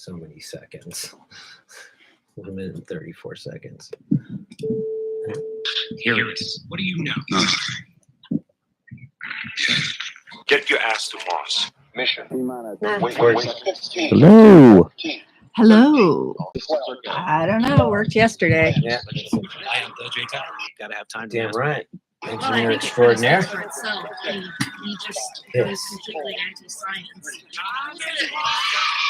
So many seconds. 1 minute and 34 seconds. Here it is. What do you know? Get your ass to Mars. Mission. Hello. Hello. I don't know. Worked yesterday. Yeah. I am the J Tower. Gotta have time to Damn right. Well, I Engineer think it kind of extraordinaire. speaks for itself. He just goes completely anti-science.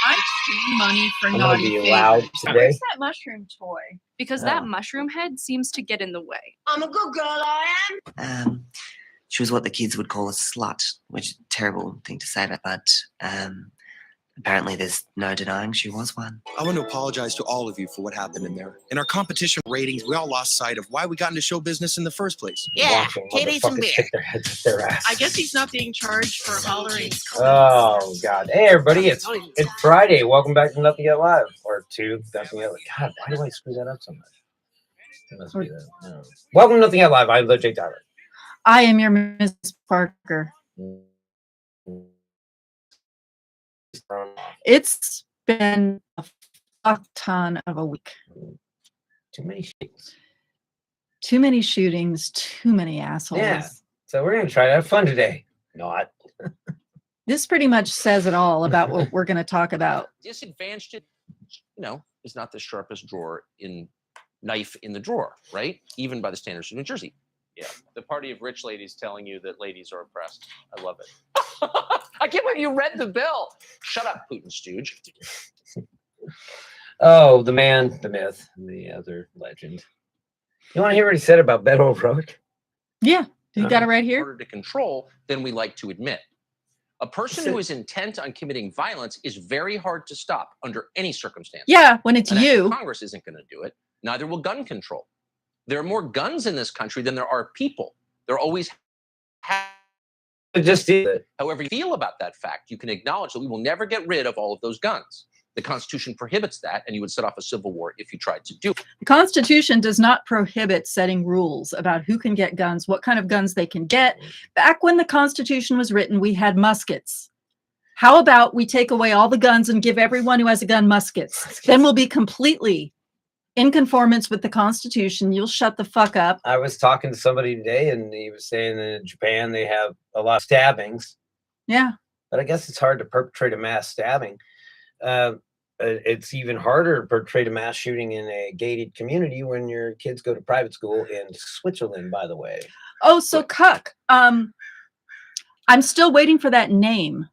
I'm paying money for I'm gonna naughty be favors. loud today. Where's that mushroom toy? Because that mushroom head seems to get in the way. I'm a good girl, I am. She was what the kids would call a slut, which is a terrible thing to say, but apparently there's no denying she was one. I want to apologize to all of you for what happened in there. In our competition ratings, we all lost sight of why we got into show business in the first place. Yeah, Watching titties and motherfuckers beer. stick their heads up their ass. I guess he's not being charged for hollering. Oh God! Hey everybody, it's Friday. Welcome back to Nothing Yet Live, or to Nothing Yet. God, why do I screw that up so much? It must be that. No. Welcome to Nothing Yet Live. I'm the J Tyler. I am your Miss Parker. It's been a fuck ton of a week. Too many shootings. Too many shootings, too many assholes. Yeah. So we're gonna try to have fun today. Not. This pretty much says it all about what we're going to talk about. Disadvantaged, is not the sharpest knife in the drawer, right? Even by the standards of New Jersey. Yeah, the party of rich ladies telling you that ladies are oppressed. I love it. I can't believe you read the bill. Shut up, Putin stooge. Oh, the man, the myth, the other legend. You want to hear what he said about Beto O'Rourke? Yeah, you got it right here. Harder to control than we like to admit. A person who is intent on committing violence is very hard to stop under any circumstance. Yeah, when it's And you. Congress isn't going to do it. Neither will gun control. There are more guns in this country than there are people. There always have. Just did it. However you feel about that fact, you can acknowledge that we will never get rid of all of those guns. The Constitution prohibits that, and you would set off a civil war if you tried to do it. The Constitution does not prohibit setting rules about who can get guns, what kind of guns they can get. Back when the Constitution was written, we had muskets. How about we take away all the guns and give everyone who has a gun muskets? Then we'll be completely in conformance with the Constitution. You'll shut the fuck up. I was talking to somebody today, and he was saying that in Japan they have a lot of stabbings. Yeah. But I guess it's hard to perpetrate a mass stabbing. It's even harder to perpetrate a mass shooting in a gated community when your kids go to private school in Switzerland, by the way. Oh, so Cuck. I'm still waiting for that name.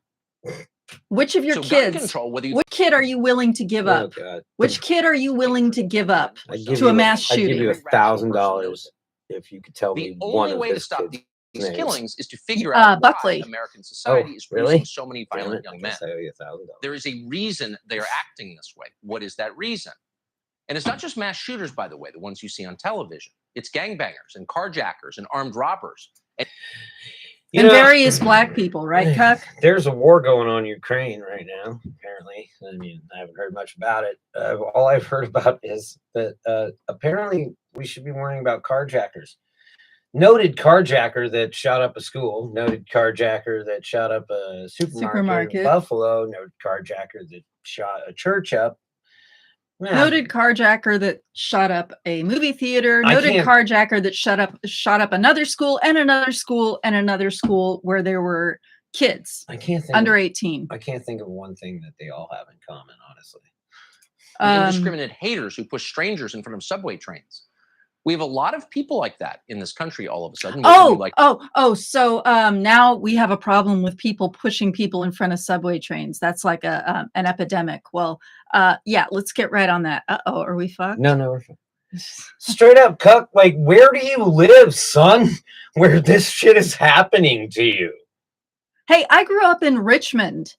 Which of your kids? Control, which kid are you willing to give up? God. Which kid are you willing to give up to a mass shooting? I'd give you $1,000 if you could tell me the one only of way to these stop kids' these names. killings is to figure out Buckley. why American society is really? producing so many violent young men. I owe you $1,000. There is a reason they are acting this way. What is that reason? And it's not just mass shooters, by the way, the ones you see on television. It's gangbangers and carjackers and armed robbers. And various black people, right, Cuck? There's a war going on in Ukraine right now, apparently. I mean, I haven't heard much about it. All I've heard about is that apparently we should be worrying about carjackers. Noted carjacker that shot up a school. Noted carjacker that shot up a supermarket. In Buffalo. Noted carjacker that shot a church up. Yeah. Noted carjacker that shot up a movie theater. Noted carjacker that shot up another school and another school and another school where there were kids. Under 18. I can't think of one thing that they all have in common, honestly. Indiscriminate haters who push strangers in front of subway trains. We have a lot of people like that in this country all of a sudden. So now we have a problem with people pushing people in front of subway trains. That's like an epidemic. Well, yeah, let's get right on that. Uh-oh, are we fucked? No, we're fucked. Straight up, Cuck, like, where do you live, son? Where this shit is happening to you? Hey, I grew up in Richmond.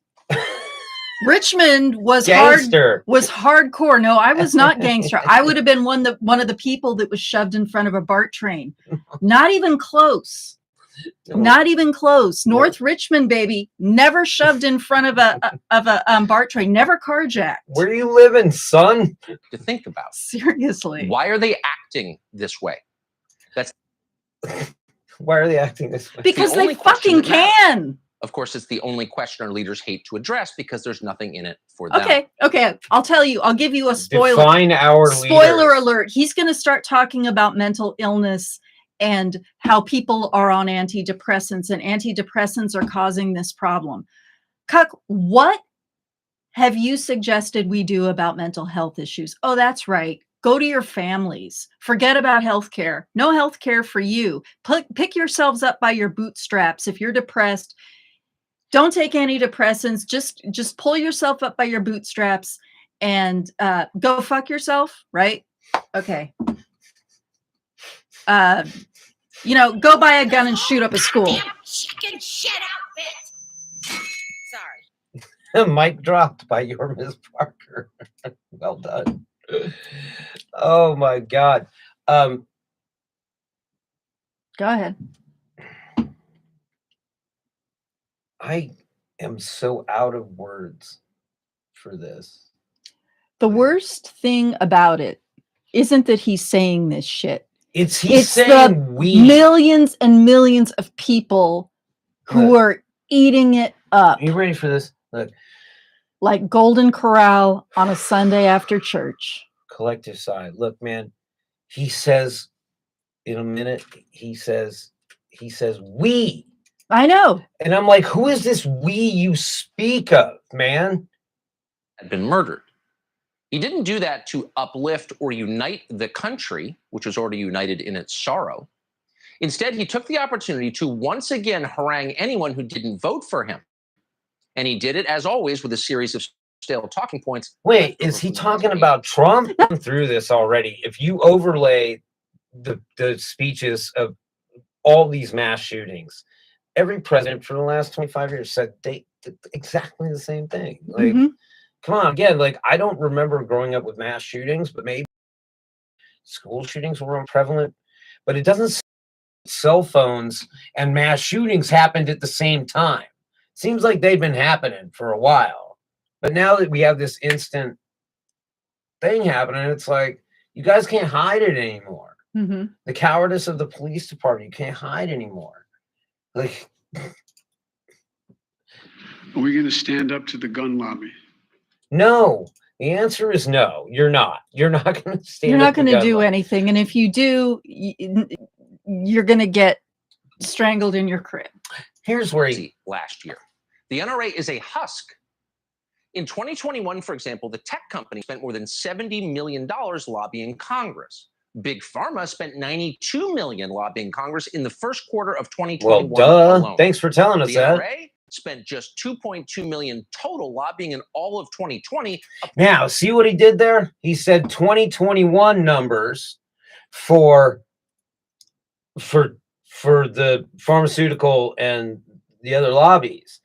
Richmond was hardcore. No, I was not gangster. I would have been one of the people that was shoved in front of a BART train. Not even close. Not even close. North Richmond, baby, never shoved in front of a BART train. Never carjacked. Where are you living, son? To think about. Seriously. Why are they acting this way? Why are they acting this way? Because they fucking can. Of course, it's the only question our leaders hate to address because there's nothing in it for them. Okay. I'll tell you. I'll give you a spoiler. Define our Spoiler leaders. alert. He's going to start talking about mental illness and how people are on antidepressants, and antidepressants are causing this problem. Cuck, what have you suggested we do about mental health issues? Oh, that's right. Go to your families. Forget about healthcare. No healthcare for you. Pick yourselves up by your bootstraps. If you're depressed, don't take antidepressants. Just pull yourself up by your bootstraps and go fuck yourself, right? Okay. Go buy a gun and shoot up a school. Chicken shit outfit. Sorry. Mic dropped by your Miss Parker. Well done. Oh my God. Go ahead. I am so out of words for this. The worst thing about it isn't that he's saying this shit. It's saying millions and millions of people who are eating it up. Are you ready for this? Look. Like Golden Corral on a Sunday after church. Collective sigh. Look, man, he says in a minute, he says we. I know. And I'm like, who is this we you speak of, man? Had been murdered. He didn't do that to uplift or unite the country, which was already united in its sorrow. Instead, he took the opportunity to once again harangue anyone who didn't vote for him. And he did it, as always, with a series of stale talking points. Wait, is he talking about Trump? I'm through this already. If you overlay the speeches of all these mass shootings, every president for the last 25 years said they did exactly the same thing. Like, come on, again, like, I don't remember growing up with mass shootings, but maybe school shootings were prevalent. But it doesn't. Cell phones and mass shootings happened at the same time. Seems like they've been happening for a while. But now that we have this instant thing happening, it's like, you guys can't hide it anymore. The cowardice of the police department, you can't hide anymore. Like, are we going to stand up to the gun lobby? No. The answer is no. You're not. You're not going to stand. You're not going to do lobby. anything. And if you do, you're going to get strangled in your crib. Here's where last year. The NRA is a husk. In 2021, for example, the tech company spent more than $70 million lobbying Congress. Big Pharma spent $92 million lobbying Congress in the first quarter of 2021 alone. Thanks for telling us that. The NRA spent just $2.2 million total lobbying in all of 2020. Now, see what he did there? He said 2021 numbers for the pharmaceutical and the other lobbies,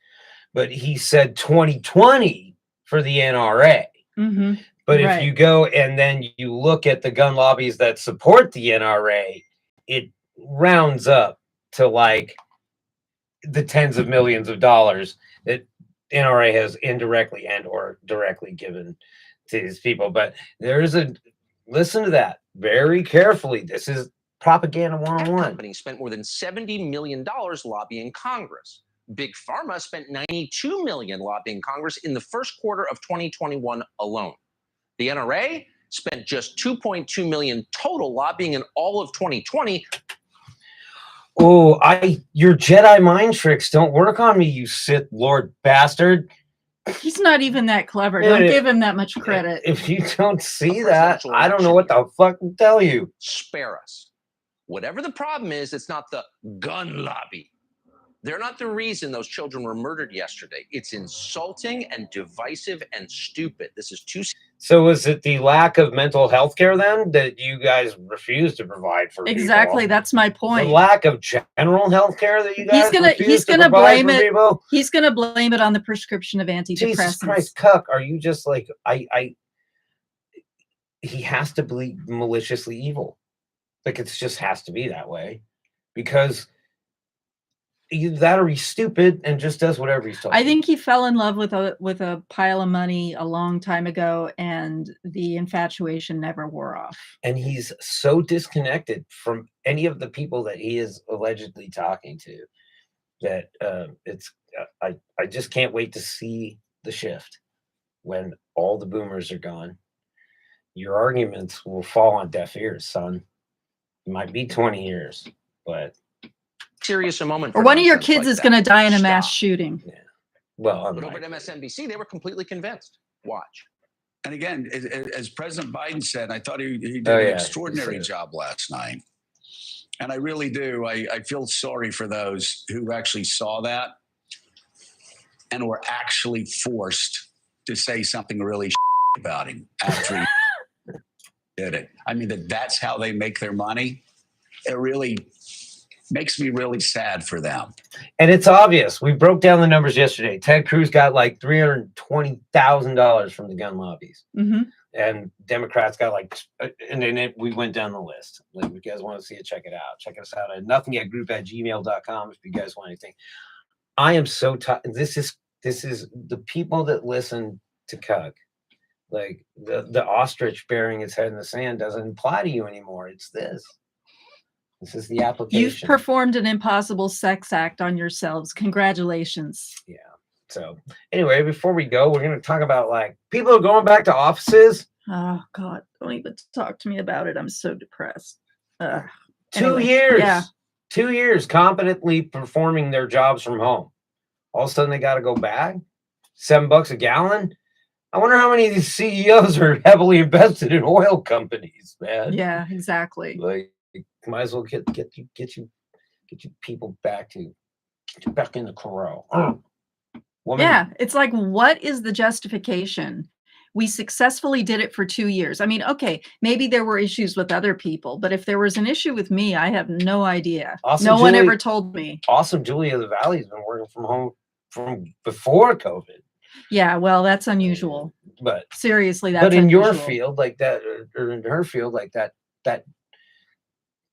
but he said 2020 for the NRA. But if you go and then you look at the gun lobbies that support the NRA, it rounds up to like the tens of millions of dollars that NRA has indirectly and or directly given to these people. But there is listen to that very carefully. This is propaganda 101. Company spent more than $70 million lobbying Congress. Big Pharma spent $92 million lobbying Congress in the first quarter of 2021 alone. The NRA spent just $2.2 million total lobbying in all of 2020. Oh, your Jedi mind tricks don't work on me, you Sith Lord bastard. He's not even that clever. Don't give him that much credit. If you don't see that, I don't know what the fuck to tell you. Spare us. Whatever the problem is, it's not the gun lobby. They're not the reason those children were murdered yesterday. It's insulting and divisive and stupid. This is too. So is it the lack of mental health care then that you guys refuse to provide for exactly people? That's my point. The lack of general health care that you guys he's gonna blame it. People? He's gonna blame it on the prescription of antidepressants. Jesus Christ, Cuck, are you just like he has to be maliciously evil. Like it just has to be that way. Because either that or he's stupid and just does whatever he's told. I think he fell in love with a pile of money a long time ago, and the infatuation never wore off. And he's so disconnected from any of the people that he is allegedly talking to. that I just can't wait to see the shift when all the boomers are gone. Your arguments will fall on deaf ears, son. It might be 20 years, but serious a moment. Or for one of your nonsense kids like is that. going to die in a mass Stop. shooting. yeah. Well, But over at MSNBC, they were completely convinced. Watch. And again, as President Biden said, I thought he did Oh, an yeah, extraordinary he said it. job last night. And I really do. I feel sorry for those who actually saw that and were actually forced to say something really about him after he did it. I mean, that's how they make their money. It really makes me really sad for them. And it's obvious. We broke down the numbers yesterday. Ted Cruz got like $320,000 from the gun lobbies. Mm-hmm. And Democrats got like, and then we went down the list. Like, if you guys want to see it, check it out. Check us out at nothingyetgroup@gmail.com if you guys want anything. I am so tired. This is the people that listen to Cug. Like the ostrich burying its head in the sand doesn't apply to you anymore. It's this. This is the application. You've performed an impossible sex act on yourselves. Congratulations. Yeah. So anyway, before we go, we're going to talk about like people are going back to offices. Oh God, don't even talk to me about it. I'm so depressed. 2 Anyway, years. yeah. 2 years competently performing their jobs from home. All of a sudden they got to go back. $7 a gallon. I wonder how many of these CEOs are heavily invested in oil companies, man. Yeah, exactly. Like, might as well get you people back in the corral. Woman. Yeah, it's like, what is the justification? We successfully did it for 2 years. I mean, okay, maybe there were issues with other people, but if there was an issue with me, I have no idea. Awesome One Julie, ever told me. Awesome Julia of the Valley's been working from home from before COVID. Yeah, well, that's unusual. But seriously, that's but in unusual. your field like that, or in her field like that,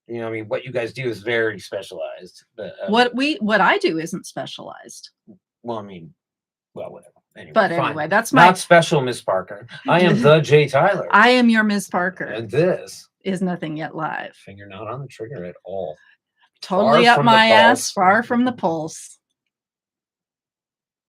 you know, I mean, what you guys do is very specialized. But, what I do isn't specialized. Well, I mean, well, whatever. Anyway, but fine. anyway, that's my not special, Miss Parker. I am the Jay Tyler. I am your Miss Parker. And this is Nothing Yet Live. Finger not on the trigger at all. Totally up my ass, far from the pulse.